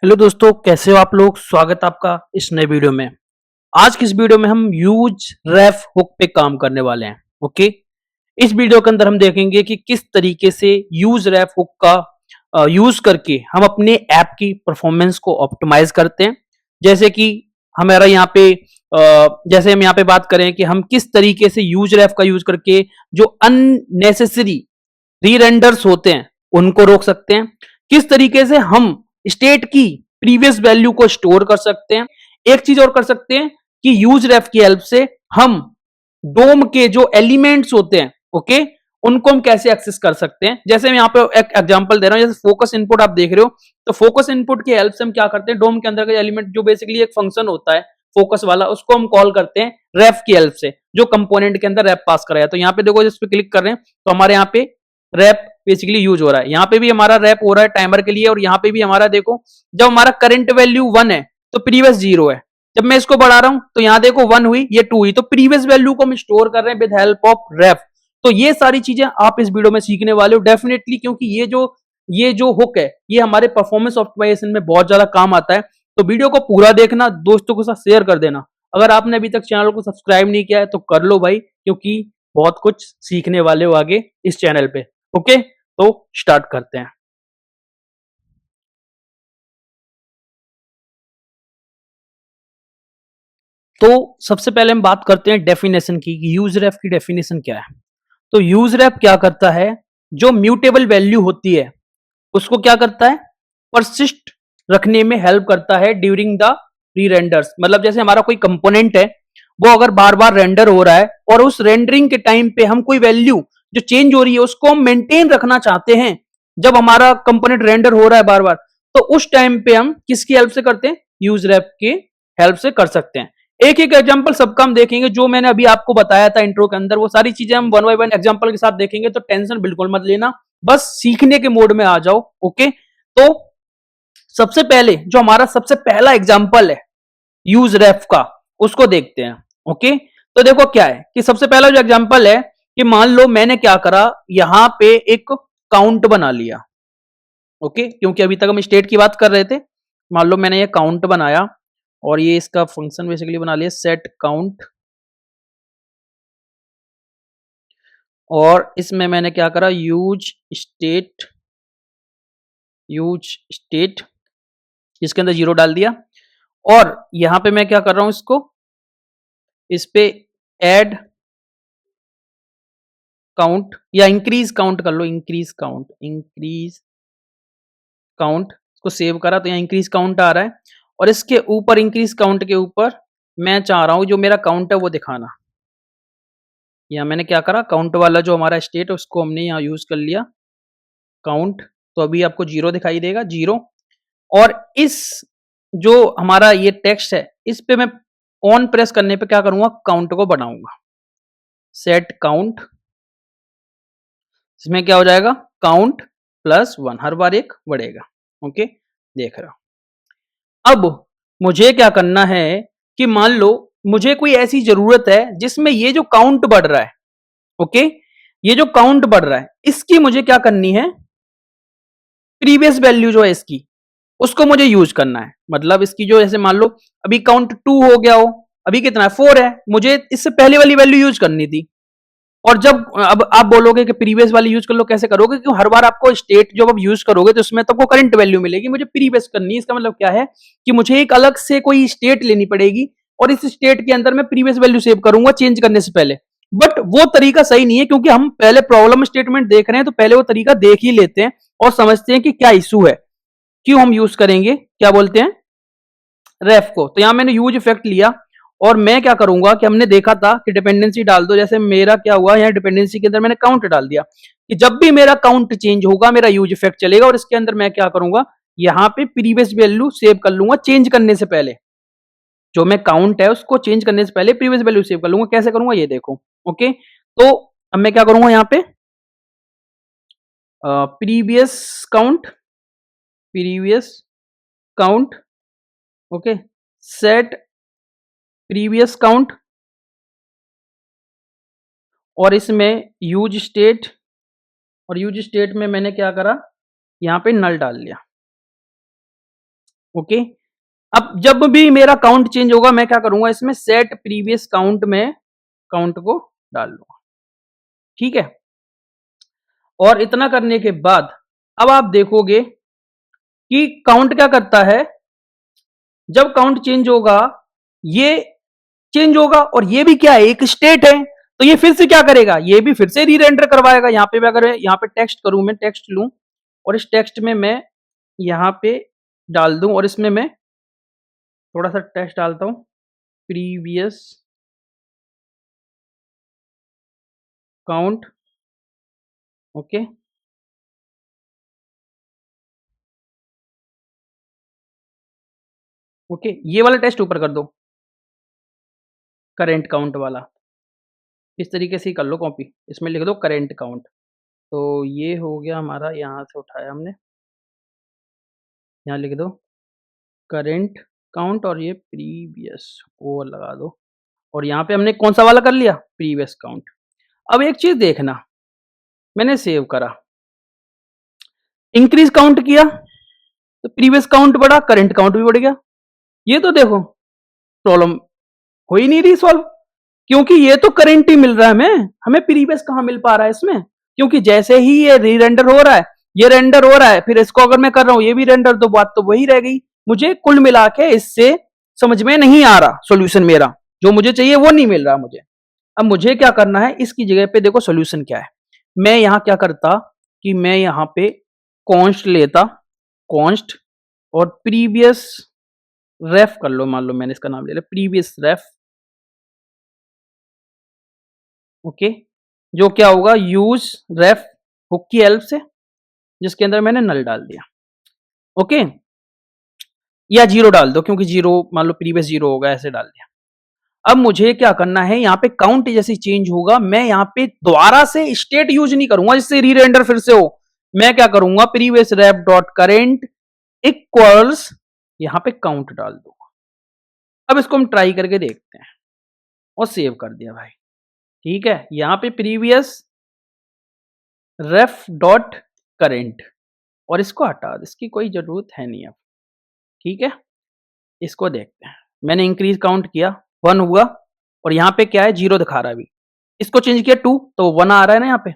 Hello दोस्तों, कैसे हो आप लोग। स्वागत है आपका इस नए वीडियो में। आज की इस वीडियो में हम यूज रेफ हुक पे काम करने वाले हैं। ओके, इस वीडियो के अंदर हम देखेंगे कि किस तरीके से यूज रेफ हुक का यूज करके हम अपने ऐप की परफॉर्मेंस को ऑप्टिमाइज करते हैं। जैसे कि हमारा यहाँ पे जैसे हम यहाँ पे बात करें कि हम किस तरीके से यूज रेफ का यूज करके जो अननेसेसरी री-रेंडर्स होते हैं उनको रोक सकते हैं। किस तरीके से हम स्टेट की प्रीवियस वैल्यू को स्टोर कर सकते हैं। एक चीज और कर सकते हैं कि यूज रेफ की हेल्प से हम डोम के जो एलिमेंट्स होते हैं, ओके, उनको हम कैसे एक्सेस कर सकते हैं। जैसे मैं यहाँ पे एक एग्जांपल दे रहा हूँ, जैसे फोकस इनपुट आप देख रहे हो, तो फोकस इनपुट की हेल्प से हम क्या करते हैं, डोम के अंदर का एलिमेंट जो बेसिकली एक फंक्शन होता है फोकस वाला, उसको हम कॉल करते हैं रेफ की हेल्प से, जो कंपोनेंट के अंदर रेफ पास कराया। तो यहाँ पे देखो, जिस पे क्लिक कर रहे हैं तो हमारे यहाँ पे रैप बेसिकली यूज हो रहा है। यहाँ पे भी हमारा रैप हो रहा है टाइमर के लिए, और यहाँ पे भी हमारा देखो, जब हमारा करंट वैल्यू 1 है तो प्रीवियस 0 है। जब मैं इसको बढ़ा रहा हूं तो यहाँ देखो 1 हुई, ये 2 हुई, तो प्रीवियस वैल्यू को हम स्टोर कर रहे हैं विद हेल्प ऑफ रैप। तो ये सारी चीजें आप इस वीडियो में सीखने वाले हो डेफिनेटली, क्योंकि ये जो हुक है ये हमारे परफॉर्मेंस ऑप्टिमाइजेशन में बहुत ज्यादा काम आता है। तो वीडियो को पूरा देखना, दोस्तों के साथ शेयर कर देना। अगर आपने अभी तक चैनल को सब्सक्राइब नहीं किया है तो कर लो भाई, क्योंकि बहुत कुछ सीखने वाले हो आगे इस चैनल पे। ओके, तो स्टार्ट करते हैं। तो सबसे पहले हम बात करते हैं डेफिनेशन की, यूज रेफ की डेफिनेशन क्या है। तो यूज रेफ क्या करता है, जो म्यूटेबल वैल्यू होती है उसको क्या करता है, परसिस्ट रखने में हेल्प करता है ड्यूरिंग द री रेंडर्स। मतलब जैसे हमारा कोई कंपोनेंट है, वो अगर बार बार रेंडर हो रहा है और उस रेंडरिंग के टाइम पे हम कोई वैल्यू जो चेंज हो रही है उसको हम मेंटेन रखना चाहते हैं, जब हमारा कंपोनेंट रेंडर हो रहा है बार बार, तो उस टाइम पे हम किसकी हेल्प से करते हैं, यूज रेफ की हेल्प से कर सकते हैं। एक एक एग्जांपल सबका हम देखेंगे, जो मैंने अभी आपको बताया था इंट्रो के अंदर, वो सारी चीजें हम वन बाय वन एग्जांपल के साथ देखेंगे। तो टेंशन बिल्कुल मत लेना, बस सीखने के मोड में आ जाओ। ओके, तो सबसे पहले जो हमारा सबसे पहला एग्जांपल है यूज रेफ का, उसको देखते हैं। ओके, तो देखो क्या है कि सबसे पहला जो एग्जांपल है कि मान लो मैंने क्या करा, यहां पे एक काउंट बना लिया। ओके, क्योंकि अभी तक हम स्टेट की बात कर रहे थे। मान लो मैंने ये काउंट बनाया और ये इसका फंक्शन बेसिकली बना लिया सेट काउंट, और इसमें मैंने क्या करा, यूज स्टेट इसके अंदर 0 डाल दिया। और यहां पे मैं क्या कर रहा हूं, इसको इस पे ऐड काउंट या इंक्रीज काउंट कर लो, इंक्रीज काउंट इसको सेव करा तो यहाँ इंक्रीज काउंट आ रहा है। और इसके ऊपर इंक्रीज काउंट के ऊपर मैं चाह रहा हूं जो मेरा काउंट है वो दिखाना। यहाँ मैंने क्या करा, काउंट वाला जो हमारा स्टेट है उसको हमने यहाँ यूज कर लिया काउंट। तो अभी आपको 0 दिखाई देगा, 0। और इस जो हमारा ये टेक्स्ट है, इस पे मैं ऑन प्रेस करने पे क्या करूंगा, काउंट को बढ़ाऊंगा, सेट काउंट। इसमें क्या हो जाएगा, काउंट प्लस 1, हर बार एक बढ़ेगा। ओके, देख रहा हूं। अब मुझे क्या करना है कि मान लो मुझे कोई ऐसी जरूरत है जिसमें ये जो काउंट बढ़ रहा है, ओके, ये जो काउंट बढ़ रहा है इसकी मुझे क्या करनी है, प्रीवियस वैल्यू जो है इसकी, उसको मुझे यूज करना है। मतलब इसकी जो, जैसे मान लो अभी काउंट 2 हो गया हो, अभी कितना है, 4 है, मुझे इससे पहले वाली वैल्यू यूज करनी थी। और जब अब आप बोलोगे कि प्रीवियस वाली यूज कर लो, कैसे करोगे, क्योंकि हर बार आपको स्टेट जब आप यूज करोगे तो उसमें तो आपको करंट वैल्यू मिलेगी, मुझे प्रीवियस करनी है। इसका मतलब क्या है कि मुझे एक अलग से कोई स्टेट लेनी पड़ेगी और इस स्टेट के अंदर मैं प्रीवियस वैल्यू सेव करूंगा चेंज करने से पहले। बट वो तरीका सही नहीं है, क्योंकि हम पहले प्रॉब्लम स्टेटमेंट देख रहे हैं तो पहले वो तरीका देख ही लेते हैं और समझते हैं कि क्या इशू है, क्यों हम यूज करेंगे, क्या बोलते हैं, रेफ को। तो यहां मैंने यूज इफेक्ट लिया और मैं क्या करूंगा कि हमने देखा था कि डिपेंडेंसी डाल दो। जैसे मेरा क्या हुआ, यहाँ डिपेंडेंसी के अंदर मैंने काउंट डाल दिया कि जब भी मेरा काउंट चेंज होगा मेरा यूज इफेक्ट चलेगा, और इसके अंदर मैं क्या करूंगा, यहाँ पे प्रीवियस वैल्यू सेव कर लूंगा चेंज करने से पहले। जो मैं काउंट है उसको चेंज करने से पहले प्रीवियस वैल्यू सेव कर लूंगा। कैसे करूंगा ये देखो। ओके, तो अब मैं क्या करूंगा, यहाँ पे previous count, previous count, okay, set previous count, और इसमें यूज स्टेट, और यूज स्टेट में मैंने क्या करा, यहाँ पे नल डाल लिया। ओके। अब जब भी मेरा काउंट चेंज होगा मैं क्या करूंगा, इसमें सेट प्रीवियस काउंट में काउंट को डाल लूंगा। ठीक है। और इतना करने के बाद अब आप देखोगे कि काउंट क्या करता है, जब काउंट चेंज होगा ये चेंज होगा, और ये भी क्या है, एक स्टेट है, तो ये फिर से क्या करेगा, ये भी फिर से री रेंडर करवाएगा। यहां पे मैं अगर यहां पे टेक्स्ट करूं, मैं टेक्स्ट लूं और इस टेक्स्ट में मैं यहां पे डाल दूं, और इसमें मैं थोड़ा सा टेक्स्ट डालता हूं, प्रीवियस काउंट। ओके। ओके, ये वाला टेक्स्ट ऊपर कर दो, करेंट काउंट वाला। इस तरीके से ही कर लो कॉपी, इसमें लिख दो करेंट काउंट। तो ये हो गया हमारा, यहां से उठाया हमने, यहाँ लिख दो करेंट काउंट और ये प्रीवियस वो लगा दो, और यहाँ पे हमने कौन सा वाला कर लिया, प्रीवियस काउंट। अब एक चीज देखना, मैंने सेव करा, इंक्रीज काउंट किया तो प्रीवियस काउंट बढ़ा, करंट काउंट भी बढ़ गया। ये तो देखो प्रॉब्लम हो ही नहीं रही सॉल्व, क्योंकि ये तो करंट ही मिल रहा है हमें, हमें प्रीवियस कहां मिल पा रहा है इसमें, क्योंकि जैसे ही ये री रेंडर हो रहा है, ये रेंडर हो रहा है, फिर इसको अगर मैं कर रहा हूं ये भी रेंडर, तो बात तो वही रह गई। मुझे कुल मिला के इससे समझ में नहीं आ रहा, सॉल्यूशन मेरा जो मुझे चाहिए वो नहीं मिल रहा मुझे। अब मुझे क्या करना है, इसकी जगह पे देखो सॉल्यूशन क्या है। मैं यहां क्या करता कि मैं यहां पे कॉन्स्ट लेता, कॉन्स्ट और प्रीवियस रेफ कर लो, मान लो मैंने इसका नाम ले लिया प्रीवियस रेफ। ओके, जो क्या होगा, यूज रेफ हुक की हेल्प से, जिसके अंदर मैंने नल डाल दिया। ओके, या जीरो डाल दो, क्योंकि जीरो मान लो प्रीवियस जीरो होगा, ऐसे डाल दिया। अब मुझे क्या करना है, यहाँ पे काउंट जैसे चेंज होगा, मैं यहाँ पे दोबारा से स्टेट यूज नहीं करूंगा जिससे री रेंडर फिर से हो। मैं क्या करूंगा, प्रीवियस रेफ डॉट करेंट इक्वल्स यहाँ पे काउंट डाल दूंगा। अब इसको हम ट्राई करके देखते हैं, और सेव कर दिया भाई। ठीक है, यहाँ पे प्रीवियस रेफ डॉट करेंट, और इसको हटा दो, इसकी कोई जरूरत है नहीं अब। ठीक है, इसको देखते हैं, मैंने इंक्रीज काउंट किया, 1 हुआ, और यहाँ पे क्या है, 0 दिखा रहा है अभी। इसको चेंज किया 2, तो 1 आ रहा है ना यहाँ पे।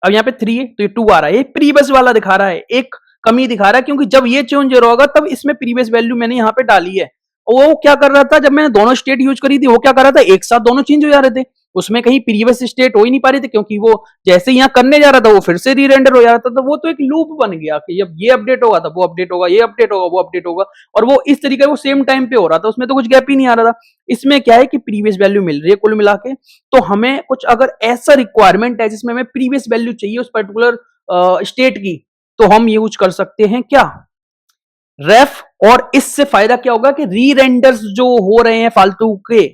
अब यहाँ पे 3 है तो ये 2 आ रहा है, ये प्रीवियस वाला दिखा रहा है, एक कमी दिखा रहा है, क्योंकि जब ये चेंज होगा तब इसमें प्रीवियस वैल्यू मैंने यहाँ पे डाली है। वो क्या कर रहा था, जब मैंने दोनों स्टेट यूज करी थी, वो क्या कर रहा था, एक साथ दोनों चेंज हो जा रहे थे, उसमें कहीं प्रीवियस स्टेट हो ही नहीं पा रही थी, क्योंकि वो जैसे यहाँ करने जा रहा था वो फिर से री रेंडर हो जा रहा था। तो वो तो एक लूप बन गया कि जब ये अपडेट होगा तब वो अपडेट होगा, ये अपडेट होगा वो अपडेट होगा, और वो इस तरीके वो सेम टाइम पे हो रहा था, उसमें तो कुछ गैप ही नहीं आ रहा था। इसमें क्या है कि प्रीवियस वैल्यू मिल रही है कुल मिला के, तो हमें कुछ अगर ऐसा रिक्वायरमेंट है जिसमें हमें प्रीवियस वैल्यू चाहिए उस पर्टिकुलर स्टेट की, तो हम यूज कर सकते हैं क्या, रेफ। और इससे फायदा क्या होगा कि री रेंडर्स जो हो रहे हैं फालतू के,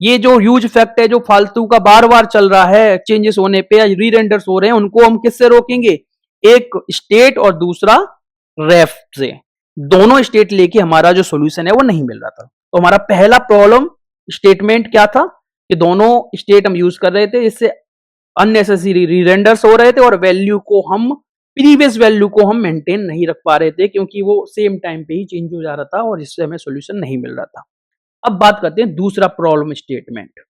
ये जो ह्यूज इफेक्ट है जो फालतू का बार बार चल रहा है चेंजेस होने पे, री रेंडर्स हो रहे हैं, उनको हम किससे रोकेंगे, एक स्टेट और दूसरा रेफ से। दोनों स्टेट लेके हमारा जो सॉल्यूशन है वो नहीं मिल रहा था। तो हमारा पहला प्रॉब्लम स्टेटमेंट क्या था कि दोनों स्टेट हम यूज कर रहे थे, इससे अननेसेसरी री रेंडर्स हो रहे थे, और वैल्यू को हम प्रीवियस वैल्यू को हम मेंटेन नहीं रख पा रहे थे, क्योंकि वो सेम टाइम पे ही चेंज हो जा रहा था, और इससे हमें सॉल्यूशन नहीं मिल रहा था। अब बात करते हैं दूसरा प्रॉब्लम स्टेटमेंट।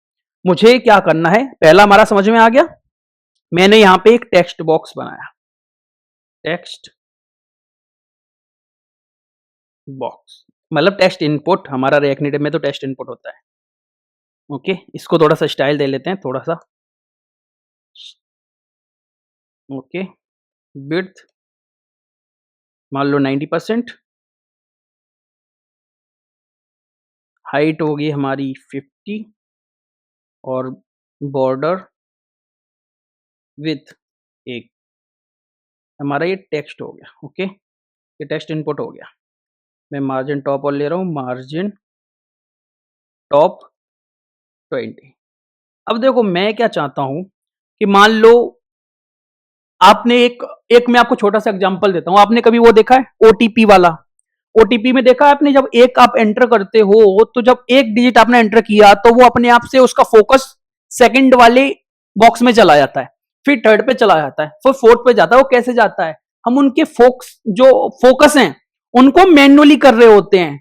मुझे क्या करना है, पहला हमारा समझ में आ गया, मैंने यहां पे एक टेक्स्ट बॉक्स बनाया, टेक्स्ट बॉक्स मतलब टेक्स्ट इनपुट, हमारा रिएक्ट नेटिव में तो टेक्स्ट इनपुट होता है। ओके, इसको थोड़ा सा स्टाइल दे लेते हैं, थोड़ा सा। ओके, विड्थ मान लो 90%, हाइट होगी हमारी 50, और बॉर्डर विथ एक, हमारा ये टेक्स्ट हो गया। ओके, ये टेक्स्ट इनपुट हो गया। मैं मार्जिन टॉप और ले रहा हूँ, मार्जिन टॉप 20। अब देखो मैं क्या चाहता हूं कि मान लो आपने एक एक मैं आपको छोटा सा एग्जांपल देता हूं, आपने कभी वो देखा है ओटीपी वाला, ओटीपी में देखा है आपने, जब एक आप एंटर करते हो तो जब एक डिजिट आपने एंटर किया तो वो अपने आप से उसका फोकस सेकंड वाले बॉक्स में चला जाता है, फिर थर्ड पे चला जाता है, फिर फोर्थ पे जाता है। वो कैसे जाता है, हम उनके फोकस जो फोकस हैं उनको मैन्युअली कर रहे होते हैं,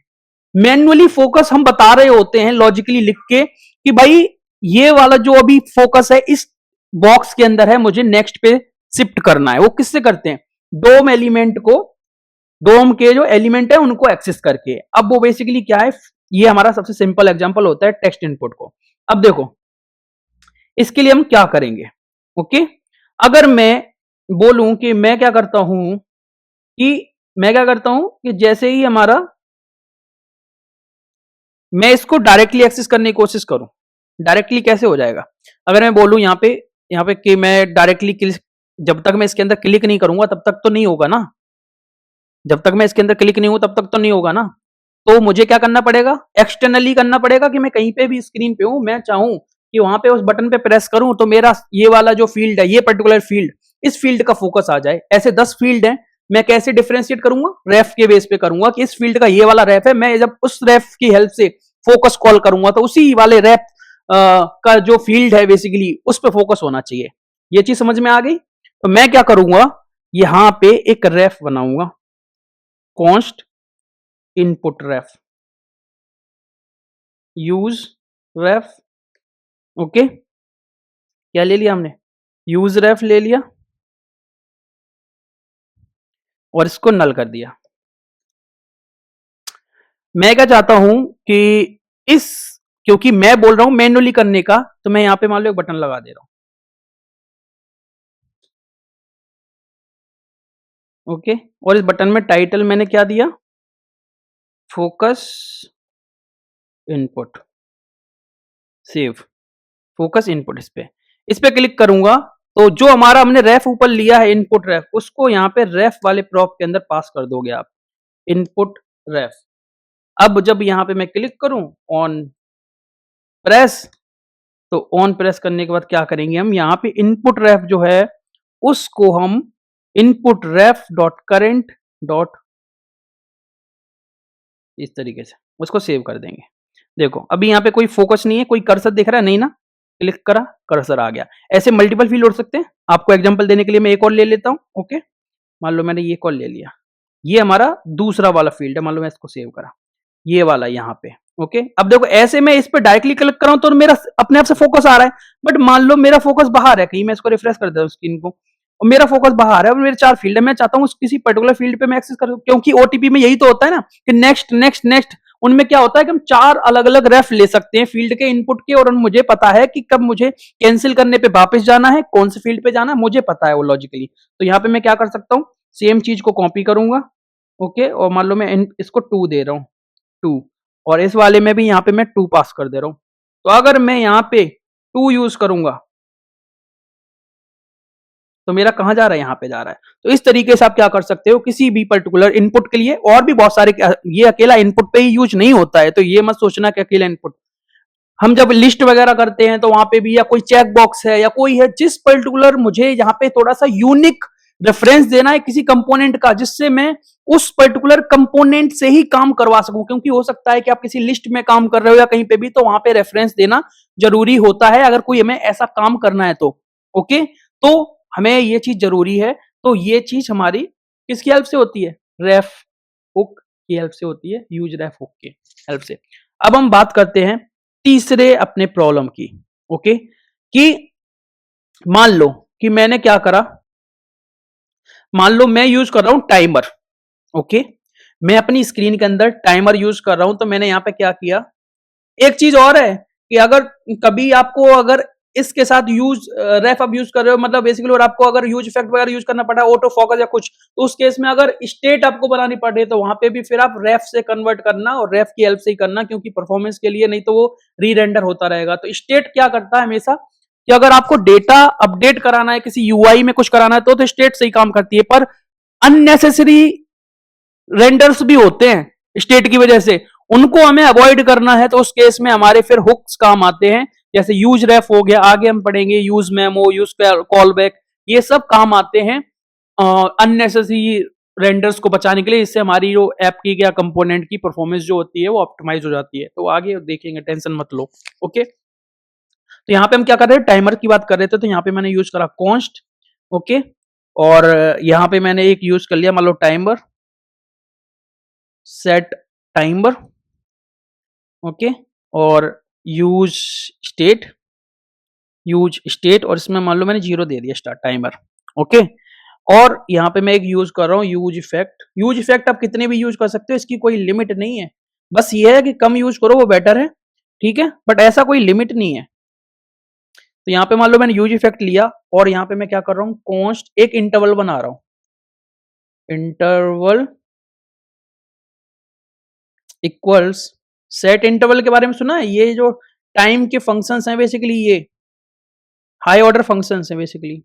मैन्युअली फोकस हम बता रहे होते हैं लॉजिकली लिख के कि भाई ये वाला जो अभी फोकस है इस बॉक्स के अंदर है, मुझे नेक्स्ट पे शिफ्ट करना है। वो किससे करते हैं? डोम एलिमेंट को, डोम के जो एलिमेंट है उनको एक्सेस करके। अब वो बेसिकली क्या है, ये हमारा सबसे सिंपल एग्जांपल होता है टेक्स्ट इनपुट को। अब देखो इसके लिए हम क्या करेंगे। ओके, अगर मैं बोलूं कि मैं क्या करता हूं कि जैसे ही हमारा, मैं इसको डायरेक्टली एक्सेस करने की कोशिश करूं, डायरेक्टली कैसे हो जाएगा? अगर मैं बोलूं यहाँ पे कि मैं डायरेक्टली क्लिक, जब तक मैं इसके अंदर क्लिक नहीं करूंगा तब तक तो नहीं होगा ना, जब तक मैं इसके अंदर क्लिक नहीं हूं तब तक तो नहीं होगा ना। तो मुझे क्या करना पड़ेगा? एक्सटर्नली करना पड़ेगा कि मैं कहीं पे भी स्क्रीन पे हूं, मैं चाहूं कि वहां पे उस बटन पे प्रेस करूं तो मेरा ये वाला जो फील्ड है, ये पर्टिकुलर फील्ड, इस फील्ड का फोकस आ जाए। ऐसे 10 फील्ड हैं, मैं कैसे डिफरेंशिएट करूंगा? रेफ के बेस पे करूंगा कि इस फील्ड का ये वाला रेफ है, मैं जब उस रेफ की हेल्प से फोकस कॉल करूंगा तो उसी वाले रेफ का जो फील्ड है बेसिकली उस पर फोकस होना चाहिए। ये चीज समझ में आ गई? तो मैं क्या करूंगा, यहां पे एक रेफ बनाऊंगा, कॉन्स्ट इनपुट रेफ, यूज रेफ। ओके, क्या ले लिया हमने? यूज रेफ ले लिया और इसको नल कर दिया। मैं क्या चाहता हूं कि इस, क्योंकि मैं बोल रहा हूं मैन्युअली करने का, तो मैं यहां पे मान लो एक बटन लगा दे रहा हूं। ओके, और इस बटन में टाइटल मैंने क्या दिया? Focus input, save, focus input. इस पे क्लिक करूंगा तो जो हमारा हमने रेफ ऊपर लिया है इनपुट रेफ, उसको यहाँ पे रेफ वाले प्रॉप के अंदर पास कर दोगे आप, इनपुट रेफ। अब जब यहाँ पे मैं क्लिक करूं ऑन प्रेस, तो ऑन प्रेस करने के बाद क्या करेंगे हम, यहाँ पे इनपुट रेफ जो है उसको हम इनपुट रेफ डॉट करेंट डॉट, इस तरीके से उसको सेव कर देंगे। देखो अभी यहाँ पे कोई फोकस नहीं है, कोई कर्सर दिख रहा है नहीं ना, क्लिक करा कर्सर आ गया। ऐसे मल्टीपल फील्ड हो सकते हैं। आपको एग्जांपल देने के लिए मैं एक और ले लेता हूँ। ओके, मान लो मैंने ये कॉल ले लिया, ये हमारा दूसरा वाला फील्ड है, मान लो मैं इसको सेव करा, ये वाला यहाँ पे। ओके, अब देखो ऐसे मैं इस पे डायरेक्टली क्लिक कर रहा हूं तो मेरा अपने आप से फोकस आ रहा है, बट मान लो मेरा फोकस बाहर है कहीं, मैं इसको रिफ्रेश कर देता हूं स्क्रीन को, और मेरा फोकस बाहर है और मेरे 4 फील्ड है, मैं चाहता हूँ किसी पर्टिकुलर फील्ड पे मैं एक्सेस करूं, क्योंकि ओटीपी में यही तो होता है ना कि नेक्स्ट नेक्स्ट नेक्स्ट, उनमें क्या होता है कि हम 4 अलग अलग रेफ ले सकते हैं फील्ड के इनपुट के, और मुझे पता है कि कब मुझे कैंसिल करने पे वापस जाना है, कौन से फील्ड पे जाना है, मुझे पता है वो लॉजिकली। तो यहाँ पे मैं क्या कर सकता हूँ, सेम चीज को कॉपी करूंगा। ओके, और मान लो मैं इसको 2 दे रहा हूँ, 2, और इस वाले में भी यहाँ पे मैं 2 पास कर दे रहा हूँ। तो अगर मैं यहाँ पे 2 यूज करूंगा तो मेरा कहां जा रहा है, यहाँ पे जा रहा है। तो इस तरीके से आप क्या कर सकते हो किसी भी पर्टिकुलर इनपुट के लिए, और भी बहुत सारे, ये अकेला इनपुट पे ही यूज नहीं होता है, तो ये मत सोचना कि अकेला इनपुट। हम जब लिस्ट वगैरह करते हैं तो वहां पे भी, या कोई चेक बॉक्स है या कोई है, जिस पर्टिकुलर मुझे यहाँ पे थोड़ा सा यूनिक रेफरेंस देना है किसी कंपोनेंट का, जिससे मैं उस पर्टिकुलर कंपोनेंट से ही काम करवा सकूं, क्योंकि हो सकता है कि आप किसी लिस्ट में काम कर रहे हो या कहीं पे भी, तो वहां पे रेफरेंस देना जरूरी होता है अगर कोई हमें ऐसा काम करना है तो। ओके, तो हमें ये चीज जरूरी है। तो ये चीज हमारी किसकी हेल्प से होती है? रेफ हुक की हेल्प से होती है, यूज रेफ हुक की हेल्प से। अब हम बात करते हैं तीसरे अपने प्रॉब्लम की। ओके, कि मान लो कि मैंने क्या करा, मान लो मैं यूज कर रहा हूं टाइमर। ओके, मैं अपनी स्क्रीन के अंदर टाइमर यूज कर रहा हूं, तो मैंने यहां पे क्या किया, एक चीज और है कि अगर कभी आपको अगर इसके साथ यूज रेफ आप यूज कर रहे हो, मतलब बेसिकली, और आपको अगर यूज इफेक्ट वगैरह यूज करना पड़ा, ऑटो फोकस या कुछ, तो उस केस में अगर स्टेट आपको बनानी पड़े तो वहां पे भी फिर आप रेफ से कन्वर्ट करना और रेफ की हेल्प से ही करना, क्योंकि परफॉर्मेंस के लिए, नहीं तो वो री रेंडर होता रहेगा। तो स्टेट क्या करता है हमेशा कि अगर आपको डेटा अपडेट कराना है, किसी यूआई में कुछ कराना है तो स्टेट से ही काम करती है, पर अननेसेसरी रेंडर्स भी होते हैं स्टेट की वजह से, उनको हमें अवॉइड करना है, तो उस केस में हमारे फिर हुक्स काम आते हैं, जैसे यूज रेफ हो गया, आगे हम पढ़ेंगे use memo, use call back, ये सब काम आते हैं अननेसेसरी रेंडर्स को बचाने के लिए। इससे हमारी जो ऐप की या कंपोनेंट की परफॉर्मेंस जो होती है वो ऑप्टिमाइज हो जाती है। तो आगे देखेंगे, टेंशन मत लो। ओके, तो यहाँ पे हम क्या कर रहे हैं, टाइमर की बात कर रहे थे, तो यहाँ पे मैंने यूज करा कॉन्स्ट। ओके, और यहाँ पे मैंने एक यूज कर लिया मान लो टाइमर, सेट टाइमर, ओके, और यूज स्टेट, और इसमें मान लो मैंने 0 दे दिया स्टार्ट टाइमर, ओके। और यहाँ पे मैं एक यूज कर रहा हूँ यूज इफेक्ट। यूज इफेक्ट आप कितने भी यूज कर सकते हो, इसकी कोई लिमिट नहीं है, बस ये है कि कम यूज करो वो बेटर है, ठीक है, बट ऐसा कोई लिमिट नहीं है। तो यहाँ पे मान लो मैंने यूज इफेक्ट लिया और यहाँ पे मैं क्या कर रहा हूँ, कॉन्स्ट एक इंटरवल बना रहा हूँ, इंटरवल इक्वल्स सेट। इंटरवल के बारे में सुना है? ये जो टाइम के फंक्शंस हैं बेसिकली, ये हाई ऑर्डर फंक्शंस हैं बेसिकली।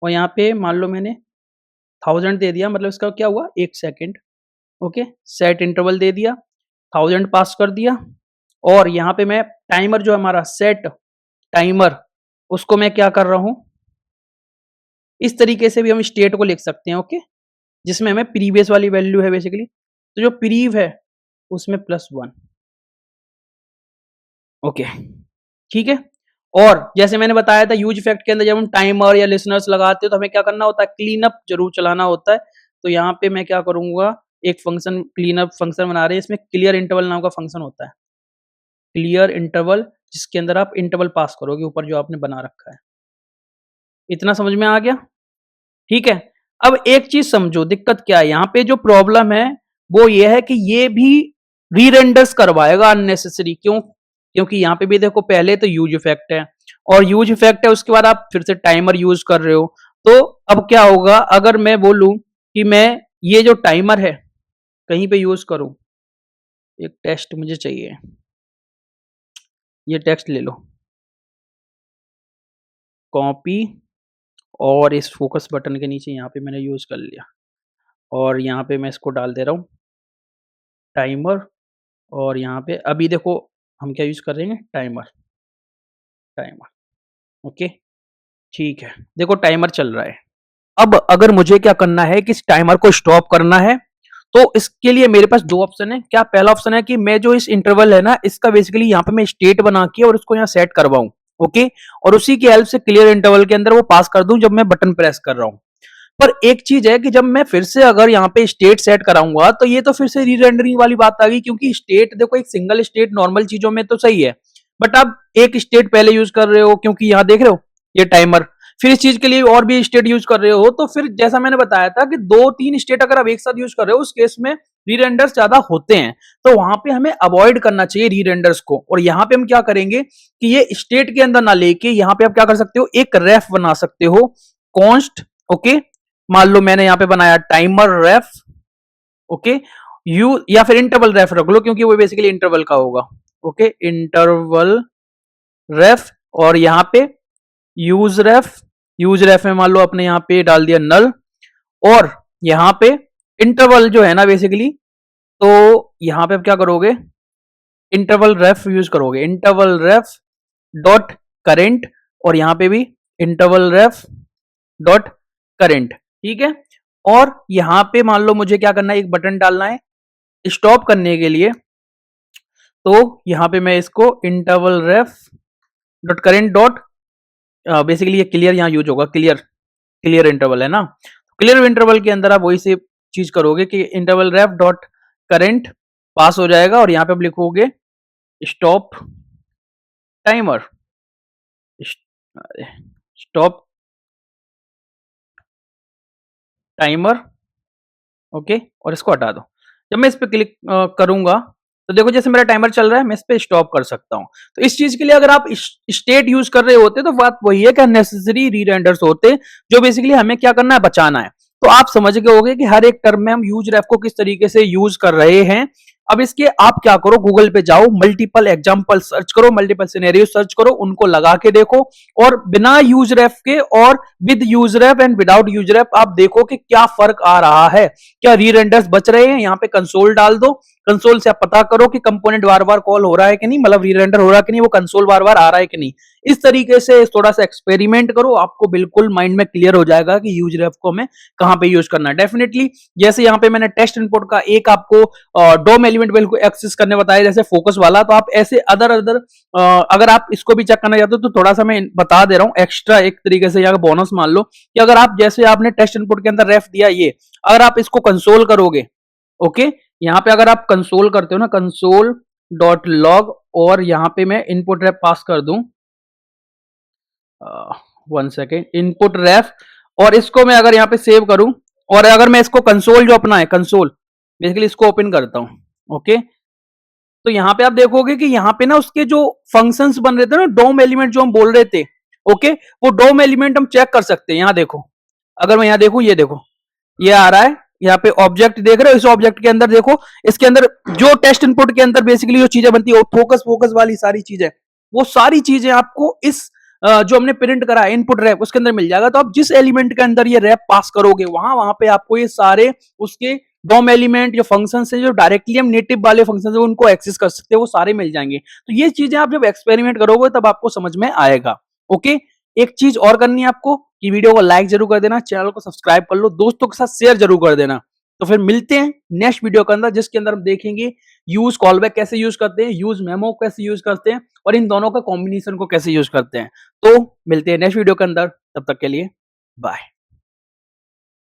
और यहाँ पे मान लो मैंने 1000 दे दिया, मतलब इसका क्या हुआ, 1 सेकेंड, ओके। सेट इंटरवल दे दिया, 1000 पास कर दिया, और यहाँ पे मैं टाइमर जो हमारा सेट टाइमर, उसको मैं क्या कर रहा हूं, इस तरीके से भी हम स्टेट को लिख सकते हैं, ओके, जिसमें हमें प्रीवियस वाली वैल्यू है बेसिकली, तो जो प्रीव है उसमें +1, ओके, ठीक है। और जैसे मैंने बताया था यूज इफेक्ट के अंदर जब हम टाइमर या लिसनर्स लगाते हैं तो हमें क्या करना होता है, क्लीन अप जरूर चलाना होता है। तो यहाँ पे मैं क्या करूंगा, एक फंक्शन क्लीन अप फंक्शन बना रहे हैं, इसमें क्लियर इंटरवल नाम का फंक्शन होता है, क्लियर इंटरवल, जिसके अंदर आप इंटरवल पास करोगे ऊपर जो आपने बना रखा है। इतना समझ में आ गया? ठीक है। अब एक चीज समझो, दिक्कत क्या है यहाँ पे, जो प्रॉब्लम है वो ये है कि ये भी री रेंडर्स करवाएगा अननेसेसरी। क्यों? क्योंकि यहाँ पे भी देखो पहले तो यूज इफेक्ट है, और यूज इफेक्ट है उसके बाद आप फिर से टाइमर यूज कर रहे हो। तो अब क्या होगा, अगर मैं बोलूं कि मैं ये जो टाइमर है कहीं पे यूज करूं, एक टेक्स्ट मुझे चाहिए, ये टेक्स्ट ले लो, कॉपी, और इस फोकस बटन के नीचे यहाँ पे मैंने यूज कर लिया, और यहाँ पे मैं इसको डाल दे रहा हूँ टाइमर, और यहाँ पे अभी देखो हम क्या यूज कर रहे हैं, टाइमर, टाइमर, ओके, ठीक है। देखो टाइमर चल रहा है। अब अगर मुझे क्या करना है कि इस टाइमर को स्टॉप करना है, तो इसके लिए मेरे पास 2 ऑप्शन है। क्या? पहला ऑप्शन है कि मैं जो इस इंटरवल है ना, इसका बेसिकली यहाँ पे मैं स्टेट बना के और उसको यहाँ सेट करवाऊं, ओके, और उसी की हेल्प से क्लियर इंटरवल के अंदर वो पास कर दूं जब मैं बटन प्रेस कर रहा हूं। पर एक चीज है कि जब मैं फिर से अगर यहाँ पे स्टेट सेट कराऊंगा तो ये तो फिर से री रेंडरिंग वाली बात आ गई, क्योंकि स्टेट देखो एक सिंगल स्टेट नॉर्मल चीजों में तो सही है, बट आप एक स्टेट पहले यूज कर रहे हो, क्योंकि यहाँ देख रहे हो ये टाइमर, फिर इस चीज के लिए और भी स्टेट यूज कर रहे हो, तो फिर जैसा मैंने बताया था कि 2-3 स्टेट अगर आप एक साथ यूज कर रहे हो उस केस में री रेंडर्स ज्यादा होते हैं। तो वहां पे हमें अवॉइड करना चाहिए री रेंडर्स को। और यहाँ पे हम क्या करेंगे कि ये स्टेट के अंदर ना लेके यहाँ पे आप क्या कर सकते हो, एक रेफ बना सकते हो, कॉन्स्ट, ओके, मान लो मैंने यहाँ पे बनाया टाइमर रेफ, ओके, यू, या फिर इंटरवल रेफ रख लो क्योंकि वो बेसिकली इंटरवल का होगा, ओके, इंटरवल रेफ, और यहाँ पे यूज रेफ, यूज रेफ में मान लो अपने यहाँ पे डाल दिया नल, और यहाँ पे इंटरवल जो है ना बेसिकली, तो यहाँ पे आप क्या करोगे, इंटरवल रेफ यूज करोगे, इंटरवल रेफ डॉट करेंट, और यहाँ पे भी इंटरवल रेफ डॉट करेंट, ठीक है। और यहाँ पे मान लो मुझे क्या करना है, एक बटन डालना है स्टॉप करने के लिए, तो यहाँ पे मैं इसको इंटरवल रेफ डॉट करेंट डॉट, बेसिकली ये क्लियर यहाँ यूज होगा, क्लियर, क्लियर इंटरवल है ना, क्लियर इंटरवल के अंदर आप वही से चीज करोगे कि इंटरवल रेफ डॉट करेंट पास हो जाएगा, और यहाँ पे आप लिखोगे stop timer, stop timer, okay, और इसको हटा दो। जब मैं इस पे क्लिक करूंगा तो देखो जैसे मेरा टाइमर चल रहा है, मैं इस पे स्टॉप कर सकता हूं। तो इस चीज के लिए अगर आप स्टेट यूज कर रहे होते तो बात वही है कि अननेसेसरी री रेंडर्स होते, जो बेसिकली हमें क्या करना है, बचाना है। तो आप समझ गए होंगे कि हर एक टर्म में हम यूज रेफ को किस तरीके से यूज कर रहे हैं। अब इसके आप क्या करो, गूगल पे जाओ, मल्टीपल एग्जांपल सर्च करो, मल्टीपल सिनेरियो सर्च करो, उनको लगा के देखो, और बिना यूज रेफ के और with use ref and without use ref आप देखो कि क्या फर्क आ रहा है, क्या री रेंडर्स बच रहे हैं। यहाँ पे कंसोल डाल दो, कंसोल से आप पता करो कि कंपोनेंट बार बार कॉल हो रहा है कि नहीं, मतलब रीरेंडर हो रहा है कि नहीं, वो कंसोल बार बार आ रहा है कि नहीं। इस तरीके से थोड़ा सा एक्सपेरिमेंट करो, आपको बिल्कुल माइंड में क्लियर हो जाएगा कि यूज रेफ को हमें कहां पे यूज करना है। डेफिनेटली जैसे यहाँ पे मैंने टेस्ट इनपुट का एक आपको डोम एलिमेंट बिल्कुल एक्सेस करने बताया, जैसे फोकस वाला, तो आप ऐसे अदर अदर अगर आप इसको भी चेक करना चाहते हो तो थोड़ा सा मैं बता दे रहा हूं एक्स्ट्रा एक तरीके से, यहाँ बोनस मान लो कि अगर आप जैसे आपने टेस्ट इनपुट के अंदर रेफ दिया, ये अगर आप इसको कंसोल करोगे, ओके, यहाँ पे अगर आप कंसोल करते हो ना, कंसोल डॉट लॉग, और यहाँ पे मैं इनपुट रेफ पास कर दूं, 1 सेकेंड, इनपुट रेफ, और इसको मैं अगर यहाँ पे सेव करूं, और अगर मैं इसको कंसोल जो अपना है, कंसोल बेसिकली इसको ओपन करता हूं, ओके, तो यहाँ पे आप देखोगे कि यहाँ पे ना उसके जो फंक्शंस बन रहे थे ना, डोम एलिमेंट जो हम बोल रहे थे, ओके, वो डोम एलिमेंट हम चेक कर सकते हैं। यहाँ देखो, अगर मैं यहाँ देखूं, ये देखो, ये आ रहा है, यहाँ पे ऑब्जेक्ट देख रहे हो, इस ऑब्जेक्ट के अंदर देखो, इसके अंदर जो टेस्ट इनपुट के अंदर बेसिकली जो चीजें बनती है, फोकस फोकस वाली सारी चीजें, वो सारी चीजें आपको इस जो हमने प्रिंट करा है इनपुट रैप, उसके अंदर मिल जाएगा। तो आप जिस एलिमेंट के अंदर ये रैप पास करोगे, वहां वहां पे आपको ये सारे उसके डॉम एलिमेंट जो फंक्शन है, जो डायरेक्टली हम नेटिव वाले फंक्शन है उनको एक्सेस कर सकते हैं, वो सारे मिल जाएंगे। तो ये चीजें आप जब एक्सपेरिमेंट करोगे तब आपको समझ में आएगा। ओके, एक चीज और करनी है आपको कि वीडियो को लाइक जरूर कर देना, चैनल को सब्सक्राइब कर लो, दोस्तों के साथ शेयर जरूर कर देना। तो फिर मिलते हैं नेक्स्ट वीडियो के अंदर, जिसके अंदर हम देखेंगे यूज कॉलबैक कैसे यूज करते हैं, यूज मेमो कैसे यूज करते हैं, और इन दोनों का कॉम्बिनेशन को कैसे यूज करते हैं। तो मिलते हैं नेक्स्ट वीडियो के अंदर, तब तक के लिए बाय।